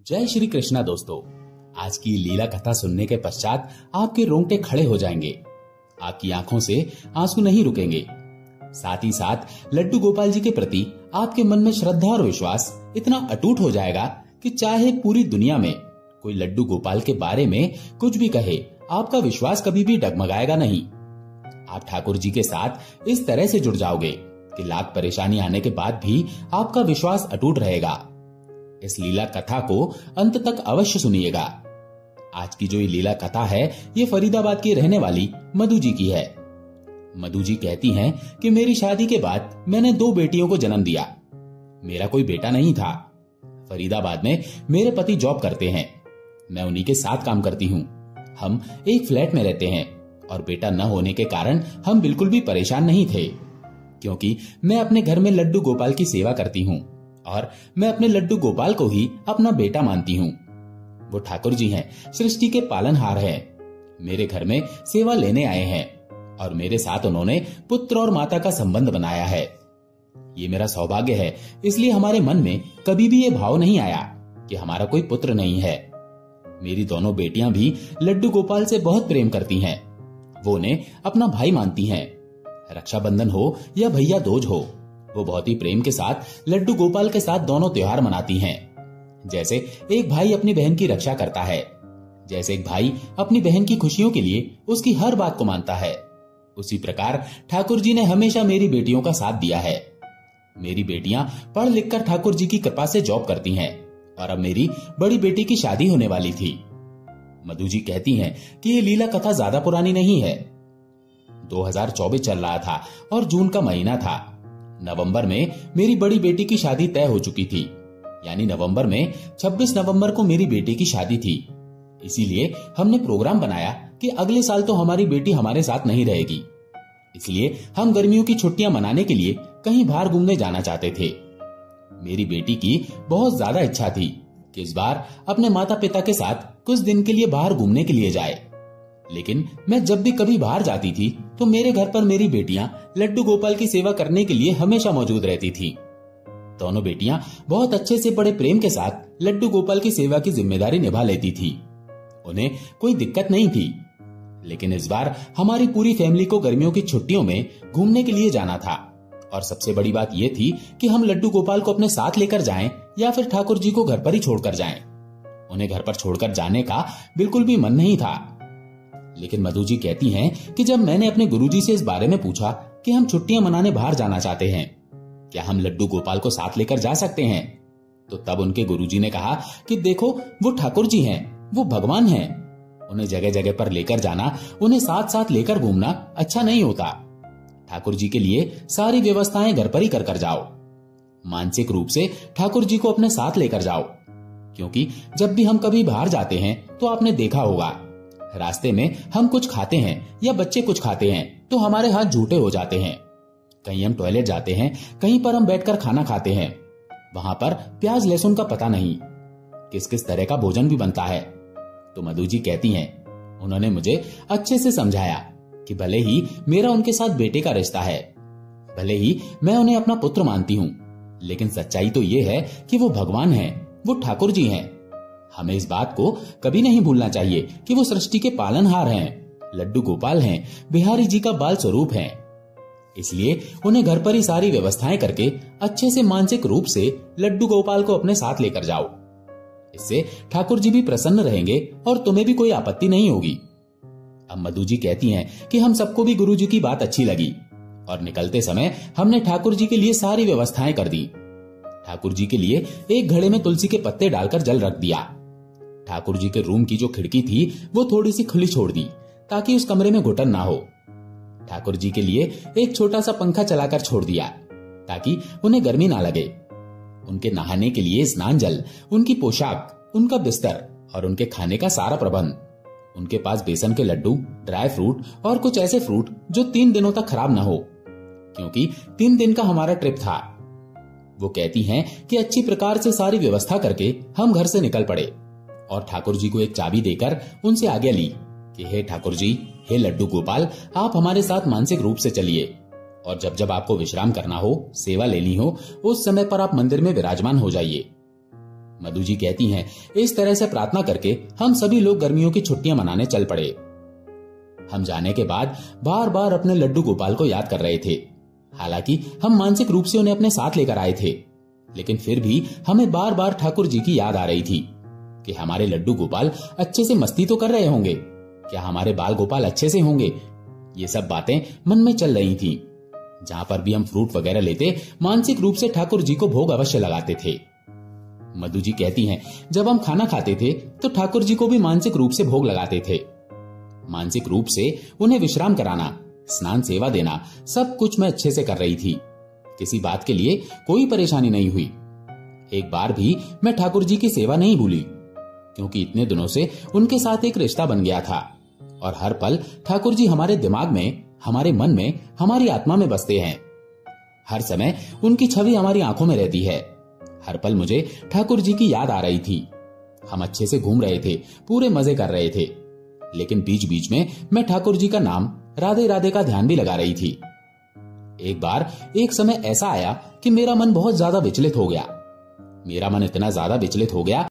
जय श्री कृष्णा दोस्तों। आज की लीला कथा सुनने के पश्चात आपके रोंगटे खड़े हो जाएंगे, आपकी आंखों से आंसू नहीं रुकेंगे। साथ ही साथ लड्डू गोपाल जी के प्रति आपके मन में श्रद्धा और विश्वास इतना अटूट हो जाएगा कि चाहे पूरी दुनिया में कोई लड्डू गोपाल के बारे में कुछ भी कहे, आपका विश्वास कभी भी डगमगाएगा नहीं। आप ठाकुर जी के साथ इस तरह से जुड़ जाओगे कि लाख परेशानी आने के बाद भी आपका विश्वास अटूट रहेगा। इस लीला कथा को अंत तक अवश्य सुनिएगा। आज की जो ये लीला कथा है, ये फरीदाबाद की रहने वाली मधु जी की है। मधु जी कहती हैं कि मेरी शादी के बाद मैंने 2 बेटियों को जन्म दिया। मेरा कोई बेटा नहीं था। फरीदाबाद में मेरे पति जॉब करते हैं, मैं उन्हीं के साथ काम करती हूँ। हम एक फ्लैट में रहते हैं और बेटा न होने के कारण हम बिल्कुल भी परेशान नहीं थे, क्योंकि मैं अपने घर में लड्डू गोपाल की सेवा करती हूँ और मैं अपने लड्डू गोपाल को ही अपना बेटा मानती हूँ। वो ठाकुर जी हैं, सृष्टि के पालनहार हैं। मेरे घर में सेवा लेने आए हैं और मेरे साथ उन्होंने पुत्र और माता का संबंध बनाया है। ये मेरा सौभाग्य है, इसलिए हमारे मन में कभी भी ये भाव नहीं आया कि हमारा कोई पुत्र नहीं है। मेरी दोनों बेटियां भी लड्डू गोपाल से बहुत प्रेम करती हैं। वो उन्हें अपना भाई मानती हैं। रक्षाबंधन हो या भैया दूज हो, वो बहुत ही प्रेम के साथ लड्डू गोपाल के साथ दोनों त्योहार मनाती हैं। जैसे एक भाई अपनी बहन की रक्षा करता है, जैसे एक भाई अपनी बहन की खुशियों के लिए उसकी हर बात को मानता है, उसी प्रकार ठाकुर जी ने हमेशा मेरी बेटियों का साथ दिया है। मेरी बेटियां पढ़ लिखकर ठाकुर जी की कृपा से जॉब करती हैं और अब मेरी बड़ी बेटी की शादी होने वाली थी। मधु जी कहती हैं कि ये लीला कथा ज्यादा पुरानी नहीं है। 2024 चल रहा था और जून का महीना था। नवंबर में मेरी बड़ी बेटी की शादी तय हो चुकी थी, यानी नवंबर में 26 नवंबर को मेरी बेटी की शादी थी। इसीलिए हमने प्रोग्राम बनाया कि अगले साल तो हमारी बेटी हमारे साथ नहीं रहेगी, इसलिए हम गर्मियों की छुट्टियां मनाने के लिए कहीं बाहर घूमने जाना चाहते थे। मेरी बेटी की बहुत ज्यादा इच्छा थी कि इस बार अपने माता पिता के साथ कुछ दिन के लिए बाहर घूमने के लिए जाए, लेकिन मैं जब भी कभी बाहर जाती थी तो मेरे घर पर मेरी बेटियां लड्डू गोपाल की सेवा करने के लिए हमेशा मौजूद रहती थी। दोनों बेटियां बहुत अच्छे से बड़े प्रेम के साथ लड्डू गोपाल की सेवा की जिम्मेदारी निभा लेती थी। उन्हें कोई दिक्कत नहीं थी। लेकिन इस बार हमारी पूरी फैमिली को गर्मियों की छुट्टियों में घूमने के लिए जाना था और सबसे बड़ी बात यह थी कि हम लड्डू गोपाल को अपने साथ लेकर जाएं या फिर ठाकुर जी को घर पर ही छोड़कर जाएं। उन्हें घर पर छोड़कर जाने का बिल्कुल भी मन नहीं था। लेकिन मधु जी कहती हैं कि जब मैंने अपने गुरुजी से इस बारे में पूछा कि हम छुट्टियां मनाने बाहर जाना चाहते हैं, क्या हम लड्डू गोपाल को साथ लेकर जा सकते हैं, तो तब उनके गुरुजी ने कहा कि देखो, वो ठाकुर जी हैं, वो भगवान हैं। उन्हें जगह जगह पर लेकर जाना, उन्हें साथ साथ लेकर घूमना अच्छा नहीं होता। ठाकुर जी के लिए सारी व्यवस्थाएं घर पर ही कर जाओ। मानसिक रूप से ठाकुर जी को अपने साथ लेकर जाओ, क्योंकि जब भी हम कभी बाहर जाते हैं तो आपने देखा होगा, रास्ते में हम कुछ खाते हैं या बच्चे कुछ खाते हैं तो हमारे हाथ झूठे हो जाते हैं। कहीं हम टॉयलेट जाते हैं, कहीं पर हम बैठकर खाना खाते हैं, वहां पर प्याज लहसुन का पता नहीं, किस किस तरह का भोजन भी बनता है। तो मधु जी कहती हैं, उन्होंने मुझे अच्छे से समझाया कि भले ही मेरा उनके साथ बेटे का रिश्ता है, भले ही मैं उन्हें अपना पुत्र मानती हूँ, लेकिन सच्चाई तो ये है कि वो भगवान हैं, वो ठाकुर जी हैं। हमें इस बात को कभी नहीं भूलना चाहिए कि वो सृष्टि के पालनहार हैं, लड्डू गोपाल हैं, बिहारी जी का बाल स्वरूप हैं। इसलिए उन्हें घर पर ही सारी व्यवस्थाएं करके अच्छे से मानसिक रूप से लड्डू गोपाल को अपने साथ लेकर जाओ। इससे ठाकुर जी भी प्रसन्न रहेंगे और तुम्हें भी कोई आपत्ति नहीं होगी। अब मधु जी कहती हैं कि हम सबको भी गुरु जी की बात अच्छी लगी और निकलते समय हमने ठाकुर जी के लिए सारी व्यवस्थाएं कर दी। ठाकुर जी के लिए एक घड़े में तुलसी के पत्ते डालकर जल रख दिया। ठाकुर जी के रूम की जो खिड़की थी वो थोड़ी सी खुली छोड़ दी ताकि उस कमरे में घुटन ना हो। ठाकुर जी के लिए एक छोटा सा पंखा चलाकर छोड़ दिया ताकि उन्हें गर्मी ना लगे। उनके नहाने के लिए स्नान जल, उनकी पोशाक, उनका बिस्तर और उनके खाने का सारा प्रबंध। उनके पास बेसन के लड्डू, ड्राई फ्रूट और कुछ ऐसे फ्रूट जो 3 दिनों तक खराब ना हो, क्योंकि 3 दिन का हमारा ट्रिप था। वो कहती हैं कि अच्छी प्रकार से सारी व्यवस्था करके हम घर से निकल पड़े और ठाकुर जी को एक चाबी देकर उनसे आज्ञा ली कि हे ठाकुर जी, हे लड्डू गोपाल, आप हमारे साथ मानसिक रूप से चलिए और जब जब आपको विश्राम करना हो, सेवा लेनी हो, उस समय पर आप मंदिर में विराजमान हो जाइए। मधु जी कहती हैं, इस तरह से प्रार्थना करके हम सभी लोग गर्मियों की छुट्टियां मनाने चल पड़े। हम जाने के बाद बार बार अपने लड्डू गोपाल को याद कर रहे थे। हालांकि हम मानसिक रूप से उन्हें अपने साथ लेकर आए थे, लेकिन फिर भी हमें बार बार ठाकुर जी की याद आ रही थी कि हमारे लड्डू गोपाल अच्छे से मस्ती तो कर रहे होंगे, क्या हमारे बाल गोपाल अच्छे से होंगे। ये सब बातें मन में चल रही थी। जहां पर भी हम फ्रूट वगैरह लेते, मानसिक रूप से ठाकुर जी को भोग अवश्य लगाते थे। मधु जी कहती हैं, जब हम खाना खाते थे तो ठाकुर जी को भी मानसिक रूप से भोग लगाते थे। मानसिक रूप से उन्हें विश्राम कराना, स्नान सेवा देना, सब कुछ मैं अच्छे से कर रही थी। किसी बात के लिए कोई परेशानी नहीं हुई। एक बार भी मैं ठाकुर जी की सेवा नहीं भूली, क्योंकि इतने दिनों से उनके साथ एक रिश्ता बन गया था और हर पल ठाकुर जी हमारे दिमाग में, हमारे मन में, हमारी आत्मा में बसते हैं। हर समय उनकी छवि हमारी आंखों में रहती है। हर पल मुझे ठाकुर जी की याद आ रही थी। हम अच्छे से घूम रहे थे, पूरे मजे कर रहे थे, लेकिन बीच बीच में मैं ठाकुर जी का नाम राधे राधे का ध्यान भी लगा रही थी। एक बार एक समय ऐसा आया कि मेरा मन बहुत ज्यादा विचलित हो गया। मेरा मन इतना ज्यादा विचलित हो गया